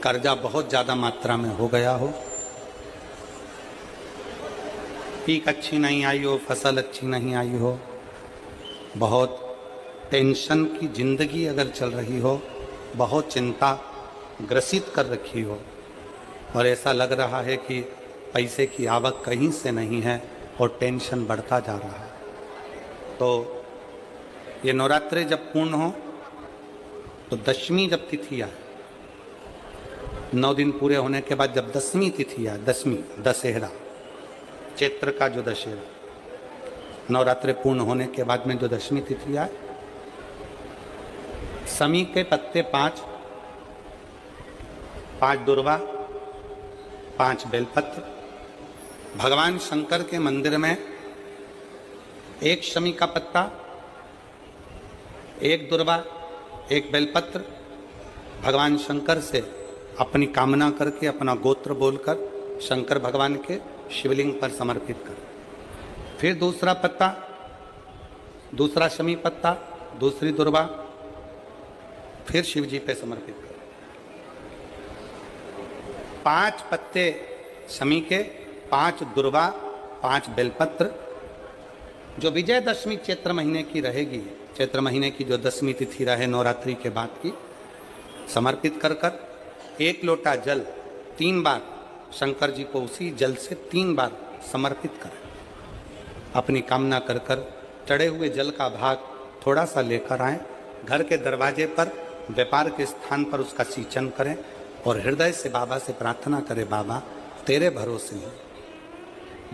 कर्जा बहुत ज्यादा मात्रा में हो गया हो, पीक अच्छी नहीं आई हो, फसल अच्छी नहीं आई हो, बहुत टेंशन की जिंदगी अगर चल रही हो, बहुत चिंता ग्रसित कर रखी हो और ऐसा लग रहा है कि पैसे की आवक कहीं से नहीं है और टेंशन बढ़ता जा रहा है, तो ये नवरात्रे जब पूर्ण हो तो दशमी जब तिथि आए, 9 दिन पूरे होने के बाद जब दसवीं तिथि आए, दसवीं दशहरा, चैत्र का जो दशहरा, नवरात्रे पूर्ण होने के बाद में जो दशमी तिथि आए, समी के पत्ते 5 दुर्वा, 5 बेलपत्र, भगवान शंकर के मंदिर में 1 शमी का पत्ता, 1 दुर्वा, 1 बेलपत्र, भगवान शंकर से अपनी कामना करके, अपना गोत्र बोलकर शंकर भगवान के शिवलिंग पर समर्पित कर। फिर दूसरा पत्ता, दूसरा शमी पत्ता, दूसरी दुर्वा, फिर शिव जी पे समर्पित कर। 5 पत्ते शमी के, 5 दुर्वा, 5 बेलपत्र, जो विजयदशमी चैत्र महीने की रहेगी, चैत्र महीने की जो दसवीं तिथि रहे नवरात्रि के बाद की, समर्पित कर कर 1 लोटा जल 3 बार शंकर जी को उसी जल से 3 बार समर्पित करें। अपनी कामना कर कर चढ़े हुए जल का भाग थोड़ा सा लेकर आएं, घर के दरवाजे पर, व्यापार के स्थान पर उसका सिंचन करें और हृदय से बाबा से प्रार्थना करें, बाबा तेरे भरोसे हैं,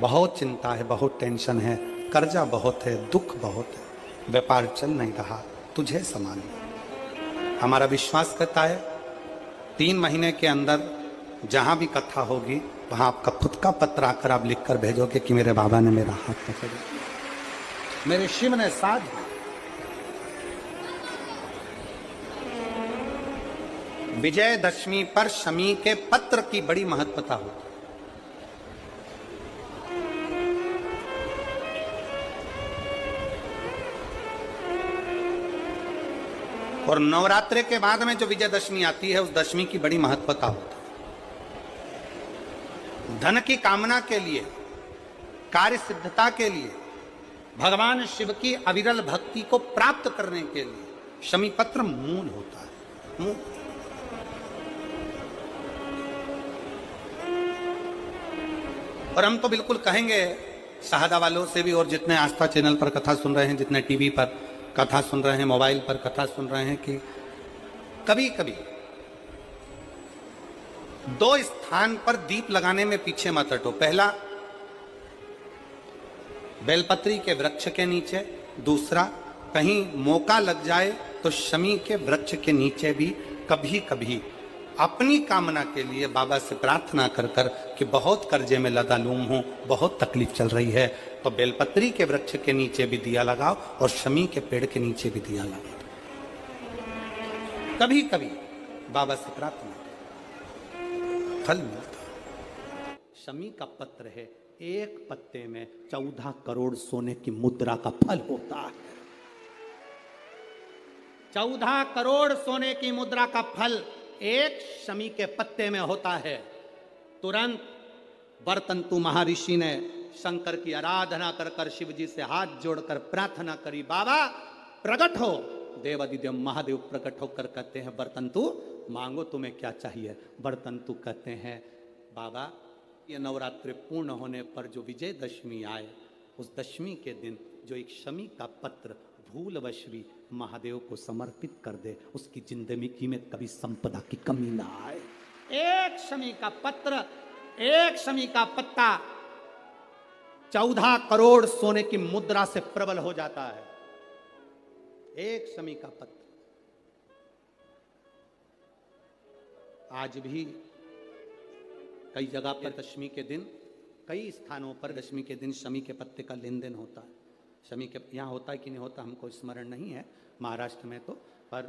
बहुत चिंता है, बहुत टेंशन है, कर्जा बहुत है, दुख बहुत है, व्यापार चल नहीं रहा, तुझे समान। हमारा विश्वास करता है 3 महीने के अंदर जहां भी कथा होगी वहां आपका खुद का पत्र आकर आप लिखकर भेजोगे कि मेरे बाबा ने मेरा हाथ पकड़ा, मेरे शिव ने साथ। विजयदशमी पर शमी के पत्र की बड़ी महत्वता होती है। और नवरात्रे के बाद में जो विजयदशमी आती है, उस दशमी की बड़ी महत्वता होती है। धन की कामना के लिए, कार्य सिद्धता के लिए, भगवान शिव की अविरल भक्ति को प्राप्त करने के लिए शमी पत्र मूल होता है। मूल। और हम तो बिल्कुल कहेंगे शहादा वालों से भी, और जितने आस्था चैनल पर कथा सुन रहे हैं, जितने टीवी पर कथा सुन रहे हैं, मोबाइल पर कथा सुन रहे हैं, कि कभी कभी 2 स्थान पर दीप लगाने में पीछे मत हटो। पहला बेलपत्री के वृक्ष के नीचे, दूसरा कहीं मौका लग जाए तो शमी के वृक्ष के नीचे भी कभी कभी अपनी कामना के लिए बाबा से प्रार्थना कर कर कि बहुत कर्जे में लदालूम हूं, बहुत तकलीफ चल रही है, तो बेलपत्री के वृक्ष के नीचे भी दिया लगाओ और शमी के पेड़ के नीचे भी दिया लगाओ। कभी कभी बाबा से प्रार्थना, फल मिलता। शमी का पत्र है, 1 पत्ते में 14 करोड़ सोने की मुद्रा का फल होता है। 14 करोड़ सोने की मुद्रा का फल 1 शमी के पत्ते में होता है। तुरंत वर्तंतु महर्षि ने शंकर की आराधना कर कर शिव जी से हाथ जोड़कर प्रार्थना करी, बाबा प्रकट हो। देवादिदेव महादेव प्रकट होकर कहते हैं, वर्तंतु मांगो तुम्हें क्या चाहिए। वर्तंतु कहते हैं, बाबा ये नवरात्रि पूर्ण होने पर जो विजयदशमी आए, उस दशमी के दिन जो 1 शमी का पत्र भूलवश भी महादेव को समर्पित कर दे, उसकी जिंदगी में कभी संपदा की कमी ना आए। 1 शमी का पत्र, 1 शमी का पत्ता 14 करोड़ सोने की मुद्रा से प्रबल हो जाता है। 1 शमी का पत्र। आज भी कई जगह पर दशमी के दिन, कई स्थानों पर दशमी के दिन शमी के पत्ते का लेन देन होता है। शमी के यहाँ होता है कि नहीं होता हमको स्मरण नहीं है, महाराष्ट्र में तो, पर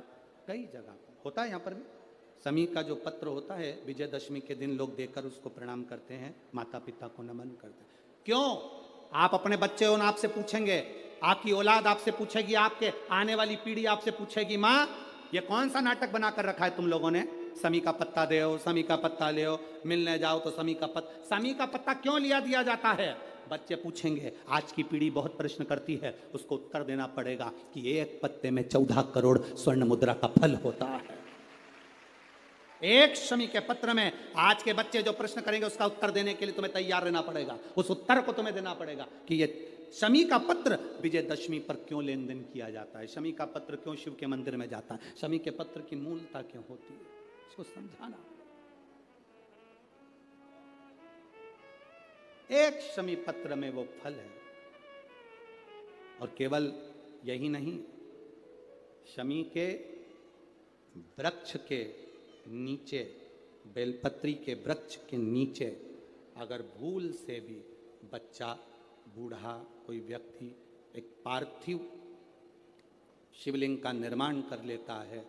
कई जगह पर होता है। यहाँ पर भी शमी का जो पत्र होता है, विजयदशमी के दिन लोग देकर उसको प्रणाम करते हैं, माता पिता को नमन करते हैं। क्यों? आप अपने बच्चे हो, आपसे पूछेंगे, आपकी औलाद आपसे पूछेगी, आपके आने वाली पीढ़ी आपसे पूछेगी, माँ ये कौन सा नाटक बनाकर रखा है तुम लोगों ने? समी का पत्ता दे, समी का पत्ता ले, मिलने जाओ तो समी का पत्ता क्यों लिया दिया जाता है? बच्चे पूछेंगे, आज की पीढ़ी बहुत प्रश्न करती है, उसको उत्तर देना पड़ेगा कि एक पत्ते में 14 करोड़ स्वर्ण मुद्रा का फल होता है। एक शमी के पत्र में आज के बच्चे जो प्रश्न करेंगे उसका उत्तर देने के लिए तुम्हें तैयार रहना पड़ेगा। उस उत्तर को तुम्हें देना पड़ेगा कि ये शमी का पत्र विजयदशमी पर क्यों लेन देन किया जाता है, शमी का पत्र क्यों शिव के मंदिर में जाता है, शमी के पत्र की मूलता क्यों होती है, इसको समझाना। एक शमी पत्र में वो फल है। और केवल यही नहीं, शमी के वृक्ष के नीचे, बेलपत्री के वृक्ष के नीचे अगर भूल से भी बच्चा, बूढ़ा, कोई व्यक्ति एक पार्थिव शिवलिंग का निर्माण कर लेता है,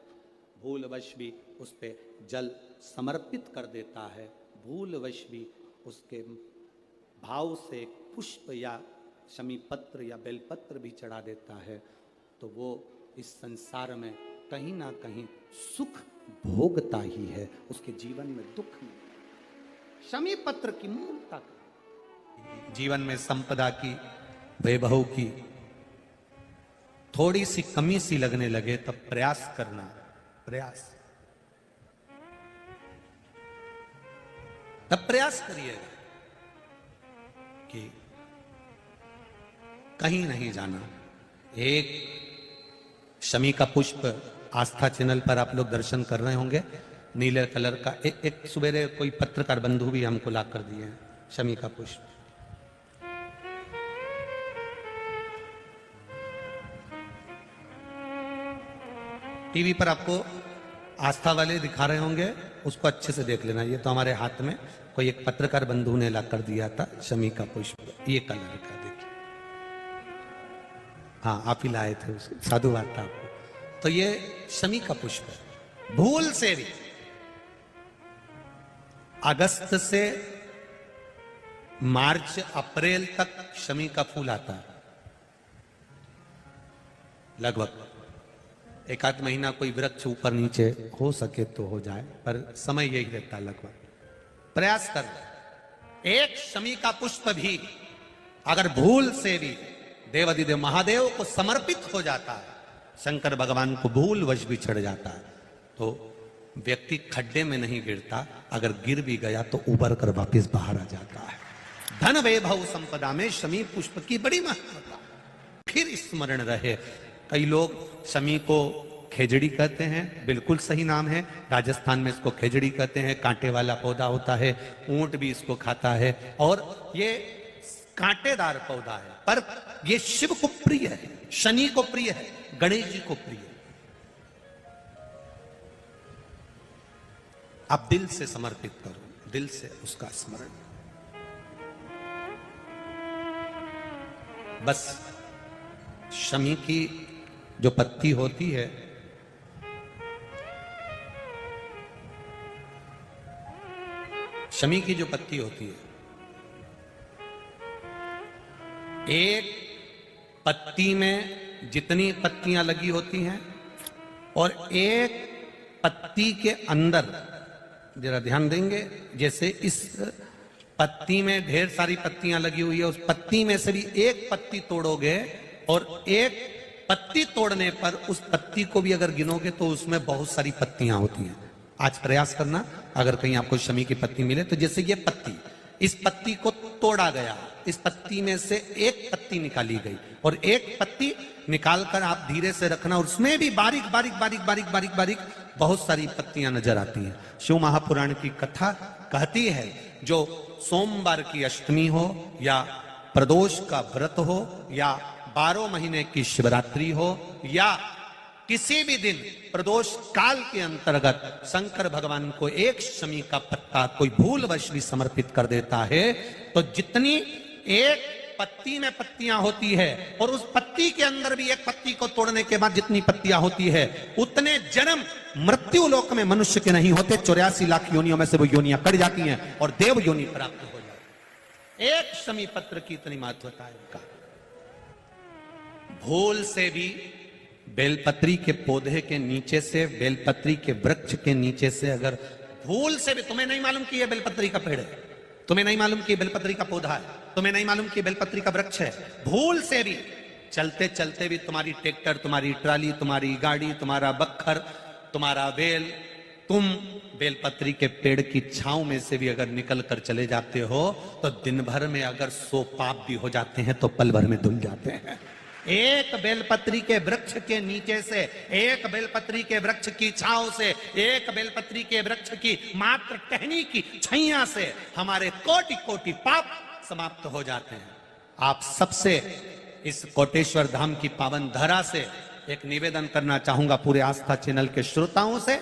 भूलवश भी उस पे जल समर्पित कर देता है, भूलवश भी उसके भाव से पुष्प या शमी पत्र या बेलपत्र भी चढ़ा देता है, तो वो इस संसार में कहीं ना कहीं सुख भोगता ही है, उसके जीवन में दुख नहीं। शमी पत्र की मूलता, जीवन में संपदा की, वैभव की थोड़ी सी कमी सी लगने लगे तब प्रयास करना, तब प्रयास करिएगा कि कहीं नहीं जाना। एक शमी का पुष्प आस्था चैनल पर आप लोग दर्शन कर रहे होंगे, नीले कलर का एक सुबेरे कोई पत्रकार बंधु भी हमको ला कर दिए हैं शमी का पुष्प। टीवी पर आपको आस्था वाले दिखा रहे होंगे, उसको अच्छे से देख लेना। ये तो हमारे हाथ में कोई एक पत्रकार बंधु ने ला कर दिया था शमी का पुष्प, ये कलर का, देखिए। हाँ, आप ही लाए थे उसको, साधुवाद था आपको। तो ये शमी का पुष्प है। भूल से भी अगस्त से मार्च अप्रैल तक शमी का फूल आता है, लगभग एक आध महीना कोई वृक्ष ऊपर नीचे हो सके तो हो जाए, पर समय यही रहता है लगभग। प्रयास कर, एक शमी का पुष्प भी अगर भूल से भी देवाधिदेव महादेव को समर्पित हो जाता है, शंकर भगवान को भूल वश भी चढ़ जाता है, तो व्यक्ति खड्डे में नहीं गिरता, अगर गिर भी गया तो उबर कर वापस बाहर आ जाता है। धन वैभव संपदा में शमी पुष्प की बड़ी महत्वता। फिर स्मरण रहे, कई लोग शमी को खेजड़ी कहते हैं, बिल्कुल सही नाम है, राजस्थान में इसको खेजड़ी कहते हैं, कांटे वाला पौधा होता है, ऊंट भी इसको खाता है, और ये कांटेदार पौधा है, पर ये शिव को प्रिय है, शनि को प्रिय है, गणेश जी को प्रिय है। आप दिल से समर्पित करो, दिल से उसका स्मरण। बस शमी की जो पत्ती होती है, शमी की जो पत्ती होती है, एक पत्ती में जितनी पत्तियां लगी होती हैं और एक पत्ती के अंदर, जरा ध्यान देंगे, जैसे इस पत्ती में ढेर सारी पत्तियां लगी हुई है, उस पत्ती में से भी एक पत्ती तोड़ोगे और एक पत्ती तोड़ने पर उस पत्ती को भी अगर गिनोगे तो उसमें बहुत सारी पत्तियां होती हैं। आज प्रयास करना, अगर कहीं आपको शमी की पत्ती मिले तो जैसे ये पत्ती, इस पत्ती को तोड़ा गया, इस पत्ती में से एक पत्ती निकाली गई और एक पत्ती निकालकर आप धीरे से रखना, उसमें भी बारीक बारीक बारीक बारीक बारीक बारीक बहुत सारी पत्तियां नजर आती हैं। शिव महापुराण की कथा कहती है, जो सोमवार की अष्टमी हो या प्रदोष का व्रत हो या 12 महीने की शिवरात्रि हो या किसी भी दिन प्रदोष काल के अंतर्गत शंकर भगवान को एक शमी का पत्ता कोई भूलवश भी समर्पित कर देता है, तो जितनी एक पत्ती में पत्तियां होती है और उस पत्ती के अंदर भी एक पत्ती को तोड़ने के बाद जितनी पत्तियां होती है, उतने जन्म मृत्यु लोक में मनुष्य के नहीं होते। 84 लाख योनियों में से वो योनियां कट जाती हैं और देव योनि प्राप्त हो जाती है। एक शमी पत्र की इतनी महत्वता है। भूल से भी बेलपत्री के पौधे के नीचे से, बेलपत्री के वृक्ष के नीचे से अगर भूल से भी, तुम्हें नहीं मालूम कि यह बेलपत्री का पेड़ है, तुम्हें नहीं मालूम कि बेलपत्री का पौधा है, तुम्हें नहीं मालूम कि बेलपत्री का वृक्ष है, भूल से भी चलते चलते भी तुम्हारी ट्रैक्टर, तुम्हारी ट्राली, तुम्हारी गाड़ी, तुम्हारा बक्खर, तुम्हारा बेल, तुम बेलपत्री के पेड़ की छांव में से भी अगर निकल कर चले जाते हो तो दिन भर में अगर 100 पाप भी हो जाते हैं तो पल भर में धुल जाते हैं। एक बेलपत्री के वृक्ष के नीचे से, एक बेलपत्री के वृक्ष की छांव से, एक बेलपत्री के वृक्ष की मात्र टहनी की छैया से हमारे कोटि कोटि पाप समाप्त हो जाते हैं। आप सबसे इस कोटेश्वर धाम की पावन धरा से एक निवेदन करना चाहूंगा, पूरे आस्था चैनल के श्रोताओं से,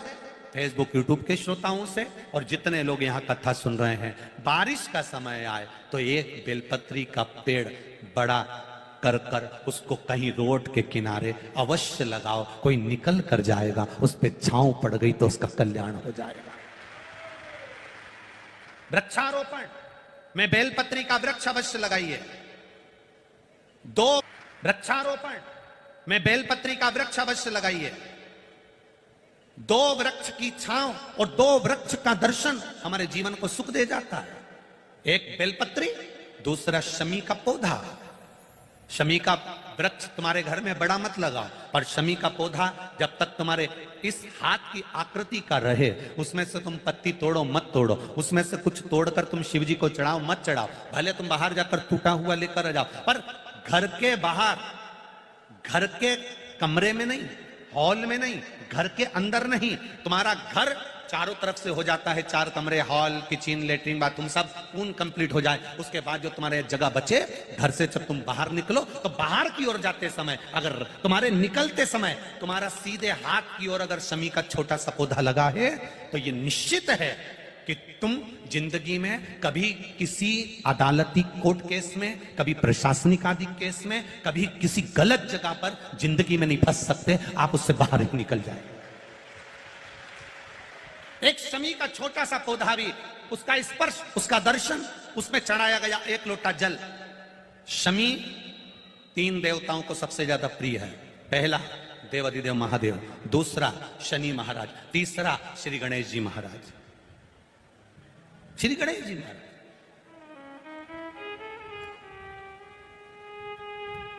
फेसबुक यूट्यूब के श्रोताओं से, और जितने लोग यहाँ कथा सुन रहे हैं, बारिश का समय आए तो एक बेलपत्री का पेड़ बड़ा कर कर उसको कहीं रोड के किनारे अवश्य लगाओ। कोई निकल कर जाएगा, उस पे छांव पड़ गई तो उसका कल्याण हो जाएगा। वृक्षारोपण में बेलपत्री का वृक्ष अवश्य लगाइए। 2 वृक्षारोपण में बेलपत्री का वृक्ष अवश्य लगाइए। 2 वृक्ष की छांव और 2 वृक्ष का दर्शन हमारे जीवन को सुख दे जाता है। एक बेलपत्री, दूसरा शमी का पौधा। शमी का वृक्ष तुम्हारे घर में बड़ा मत लगाओ, पर शमी का पौधा जब तक तुम्हारे इस हाथ की आकृति का रहे, उसमें से तुम पत्ती तोड़ो मत तोड़ो, उसमें से कुछ तोड़कर तुम शिव जी को चढ़ाओ मत चढ़ाओ। भले तुम बाहर जाकर टूटा हुआ लेकर आ जाओ, पर घर के बाहर, घर के कमरे में नहीं, हॉल में नहीं, घर के अंदर नहीं। तुम्हारा घर चारों तरफ से हो जाता है, 4 कमरे, हॉल, किचन, लेटरिन, बाथरूम सब पूर्ण कंप्लीट हो जाए, उसके बाद जो तुम्हारे जगह बचे, घर से जब तुम बाहर निकलो तो बाहर की ओर जाते समय, अगर तुम्हारे निकलते समय तुम्हारा सीधे हाथ की ओर अगर शमी का छोटा सा पौधा लगा है तो ये निश्चित है कि तुम जिंदगी में कभी किसी अदालती कोर्ट केस में, कभी प्रशासनिक आदि केस में, कभी किसी गलत जगह पर जिंदगी में नहीं फंस सकते। आप उससे बाहर ही निकल जाए। एक शमी का छोटा सा पौधा भी, उसका स्पर्श, उसका दर्शन, उसमें चढ़ाया गया 1 लोटा जल। शमी 3 देवताओं को सबसे ज्यादा प्रिय है। पहला देवाधिदेव महादेव, दूसरा शनि महाराज, तीसरा श्री गणेश जी महाराज। श्री गणेश जी महाराज,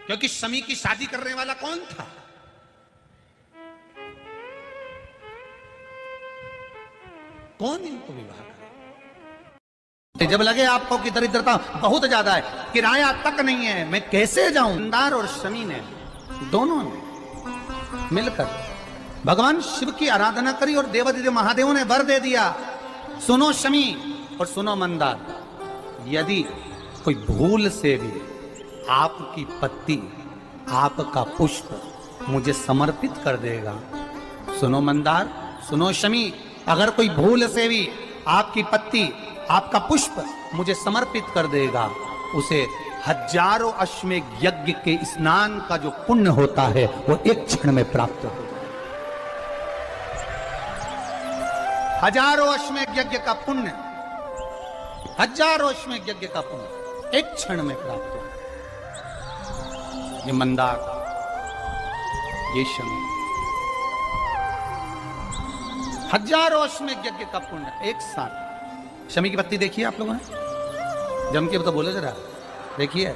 क्योंकि शमी की शादी करने वाला कौन था? कौन इनको विवाह करे? जब लगे आपको कि दरिद्रता बहुत ज्यादा है, किराया तक नहीं है, मैं कैसे जाऊं, मंदार और शमी ने, दोनों ने मिलकर भगवान शिव की आराधना करी और देवाधिदेव महादेव ने वर दे दिया, सुनो शमी और सुनो मंदार, यदि कोई भूल से भी आपकी पत्ती, आपका पुष्प मुझे समर्पित कर देगा, सुनो मंदार, सुनो शमी, अगर कोई भूल से भी आपकी पत्ती, आपका पुष्प मुझे समर्पित कर देगा, उसे हजारों अश्वमेध यज्ञ के स्नान का जो पुण्य होता है वो एक क्षण में प्राप्त होगा। हजारों अश्वमेध यज्ञ का पुण्य, हजारों अश्वमेध यज्ञ का पुण्य एक क्षण में प्राप्त होगा। ये मंदार, ये शमी, हजारों अश्वमेध यज्ञ का पुण्य एक साथ। शमी की पत्ती देखिए आप लोगों ने, जम के तो बोले जरा, देखिए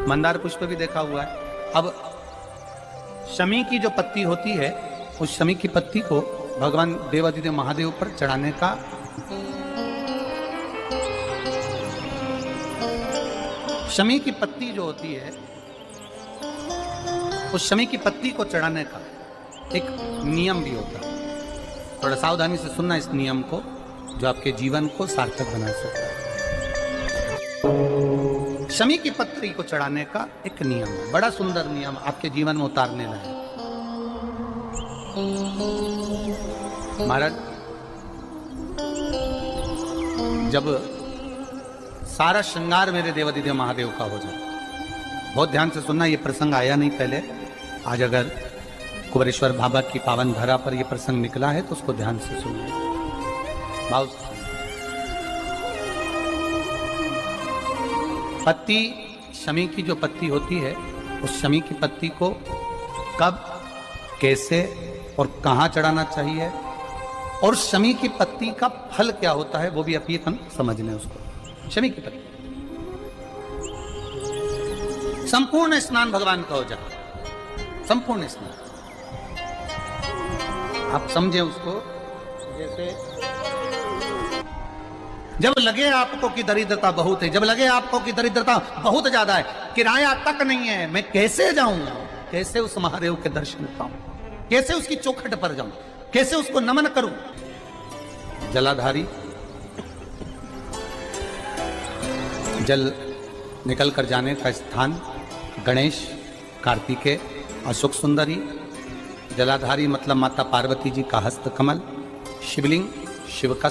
मंदार पुष्प भी देखा हुआ है। अब शमी की जो पत्ती होती है, उस शमी की पत्ती को भगवान देवाधिदेव महादेव पर चढ़ाने का शमी की पत्ती जो होती है, उस शमी की पत्ती को चढ़ाने का एक नियम भी होता है। थोड़ा सावधानी से सुनना इस नियम को, जो आपके जीवन को सार्थक बना सकता है। शमी की पत्ती को चढ़ाने का एक नियम है, बड़ा सुंदर नियम, आपके जीवन में उतारने लायक। महाराज, जब सारा श्रृंगार मेरे देवाधिदेव महादेव का हो जाए, बहुत ध्यान से सुनना, ये प्रसंग आया नहीं पहले, आज अगर कुबेरेश्वर बाबा की पावन धरा पर यह प्रसंग निकला है तो उसको ध्यान से सुनिए। पत्ती, शमी की जो पत्ती होती है, उस शमी की पत्ती को कब कैसे और कहां चढ़ाना चाहिए, और शमी की पत्ती का फल क्या होता है वो भी अभी हम समझ लें उसको। शमी की पत्ती संपूर्ण स्नान भगवान का हो जाए, संपूर्ण स्नान। आप समझे उसको, जैसे जब लगे आपको कि दरिद्रता बहुत है, जब लगे आपको कि दरिद्रता बहुत ज्यादा है, किराया तक नहीं है, मैं कैसे जाऊं, कैसे उस महादेव के दर्शन पाऊं, कैसे उसकी चौखट पर जाऊं, कैसे उसको नमन करूं। जलाधारी जल निकल कर जाने का स्थान गणेश, कार्तिकेय, अशोक सुंदरी। जलाधारी मतलब माता पार्वती जी का हस्त कमल, शिवलिंग, शिव का